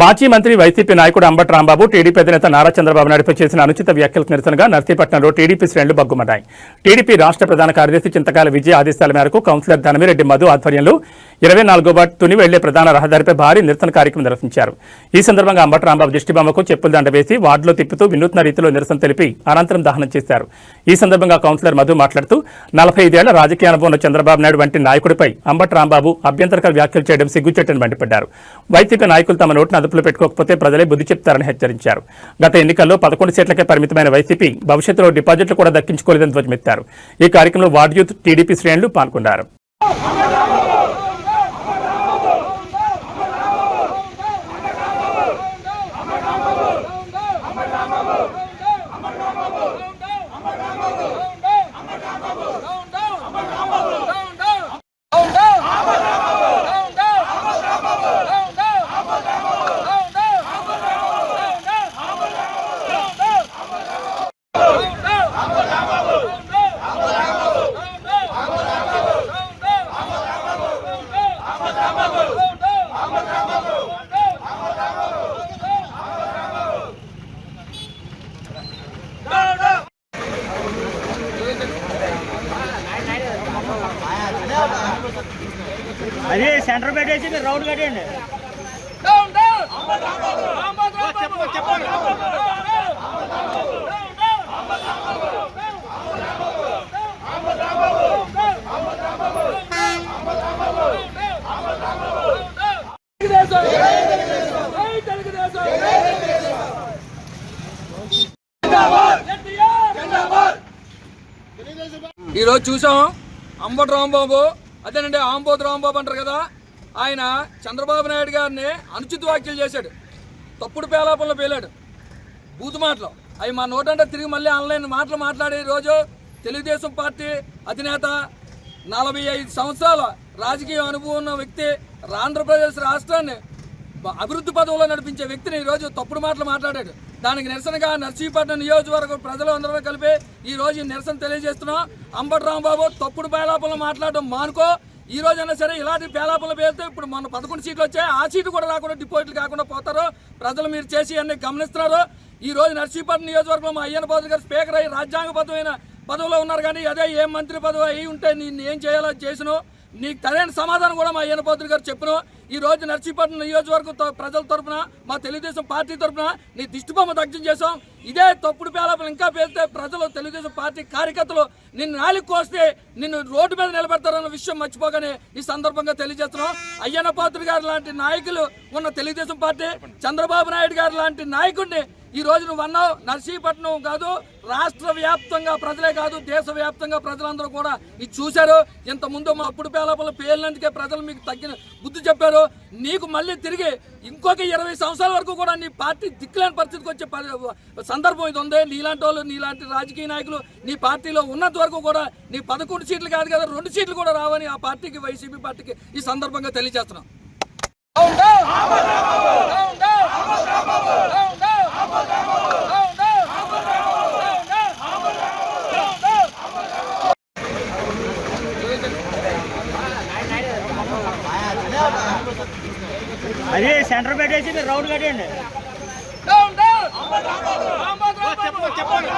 మాజీ మంత్రి వైసీపీ నాయకుడు అంబటి రాంబాబు టీడీపీ అధినేత నారా చంద్రబాబు నాయుడుపై చేసిన అనుచిత వ్యాఖ్యలకు నిరసనగా నర్సీపట్నంలో టీడీపీ శ్రేణులు బగ్గుమన్నాయి. టీడీపీ రాష్ట్ర ప్రధాన కార్యదర్శి చింతకాయల విజయ ఆదేశాల మేరకు కౌన్సిలర్ ధనమిరెడ్డి మధు ఆధ్వర్యంలో 24వ వార్డు తుని వెళ్లే ప్రధాన రహదారిపై భారీ నిరసన కార్యక్రమం నిర్వహించారు. ఈ సందర్భంగా అంబటి రాంబాబు దిష్టిబొమ్మకు చెప్పుల దండ వేసి వార్డులో తిప్పుతూ వినూత్న రీతిలో నిరసన తెలిపి అనంతరం దహనం చేశారు. ఈ సందర్భంగా కౌన్సిలర్ మధు మాట్లాడుతూ 45 ఏళ్ల రాజకీయ అనుభవం ఉన్న చంద్రబాబు నాయుడు వంటి నాయకుడిపై అంబటి రాంబాబు అభ్యంతరకర వ్యాఖ్యలు చేయడం సిగ్గుచేటని మండిపడ్డారు. వైసీపీ నాయకులు తమ నోటిని అదుపులో పెట్టుకోకపోతే ప్రజలే బుద్ధి చెప్తారని హెచ్చరించారు. గత ఎన్నికల్లో 11 సీట్లకే పరిమితమైన వైసీపీ భవిష్యత్తులో డిపాజిట్లు కూడా దక్కించుకోలేదని ధ్వజమెత్తారు. ఈ కార్యక్రమంలో వార్డు యూత్ టీడీపీ శ్రేణులు పాల్గొన్నారు. అదే సెంటర్ పెట్టేసి రౌండ్ కట్టండి. ఈరోజు చూసాం అంబటి రాంబాబు, అదేనండి ఆంబోతు రాంబాబు అంటారు కదా, ఆయన చంద్రబాబు నాయుడు గారిని అనుచిత వ్యాఖ్యలు చేశాడు. తప్పుడు పేలాపనలో పేలాడు, బూతు మాటలు. అవి మా నోటంటే తిరిగి మళ్ళీ ఆన్లైన్ మాటలు మాట్లాడి ఈరోజు తెలుగుదేశం పార్టీ అధినేత 45 సంవత్సరాల రాజకీయ అనుభవం ఉన్న వ్యక్తి, ఆంధ్రప్రదేశ్ రాష్ట్రాన్ని అభివృద్ధి పదంలో నడిపించే వ్యక్తిని ఈరోజు తప్పుడు మాటలు మాట్లాడాడు. దానికి నిరసనగా నర్సీపట్నం నియోజకవర్గం ప్రజలు అందరూ కలిపి ఈరోజు నిరసన తెలియజేస్తున్నాం. అంబటి రాంబాబు తప్పుడు పేలాపనలు మాట్లాడడం మానుకో. ఈ రోజైనా సరే ఇలాంటి పేలాపనలు పేలితే ఇప్పుడు మొన్న 11 సీట్లు వచ్చాయి, ఆ సీట్లు కూడా రాకుండా డిపాజిట్లు కాకుండా పోతారు. ప్రజలు మీరు చేసి అన్ని గమనిస్తున్నారు. ఈ రోజు నర్సీపట్నం నియోజకవర్గంలో మా అయ్యన్న పాత్రుడు గారు స్పీకర్ అయ్యి రాజ్యాంగబద్ధమైన పదవిలో ఉన్నారు. కానీ అదే ఏ మంత్రి పదవి అయి ఉంటే నేను ఏం చేయాలో చేసిను, నీకు సరైన సమాధానం కూడా మా అయ్యన్న పాత్రుడు గారు చెప్పను. ఈ రోజు నర్సీపట్నం నియోజకవర్గం ప్రజల తరఫున, మా తెలుగుదేశం పార్టీ తరఫున నీ దిష్టిబొమ్మ దగ్ధం చేసాం. ఇదే తప్పుడు పేలాపలు ఇంకా పేలితే ప్రజలు, తెలుగుదేశం పార్టీ కార్యకర్తలు నిన్ను నాలుగు కోస్తే నిన్ను రోడ్డు మీద నిలబెడతారన్న విషయం మర్చిపోగానే ఈ సందర్భంగా తెలియజేస్తున్నాం. అయ్యన్న పాత్రుడు గారు లాంటి నాయకులు ఉన్న తెలుగుదేశం పార్టీ, చంద్రబాబు నాయుడు గారు లాంటి నాయకుడిని ఈ రోజు నువ్వు అన్నావు. నర్సీపట్నం కాదు, రాష్ట్ర వ్యాప్తంగా ప్రజలే కాదు, దేశవ్యాప్తంగా ప్రజలందరూ కూడా ఇది చూశారు. ఇంతకుముందు మా అప్పుడు పేలాపలు పేలినందుకే ప్రజలు మీకు తగ్గిన బుద్ధి చెప్పారు. నీకు మళ్ళీ తిరిగి ఇంకొక 20 సంవత్సరాల వరకు కూడా నీ పార్టీ దిక్కులేని పరిస్థితికి వచ్చే సందర్భం ఇది ఉంది. నీలాంటి వాళ్ళు, నీలాంటి రాజకీయ నాయకులు నీ పార్టీలో ఉన్నంత వరకు కూడా నీ 11 సీట్లు కాదు కదా, 2 సీట్లు కూడా రావని ఆ పార్టీకి, వైసీపీ పార్టీకి ఈ సందర్భంగా తెలియజేస్తున్నాం. అదే సెంటర్ పెట్టేసి రౌండ్ కట్టండి. చెప్పండి.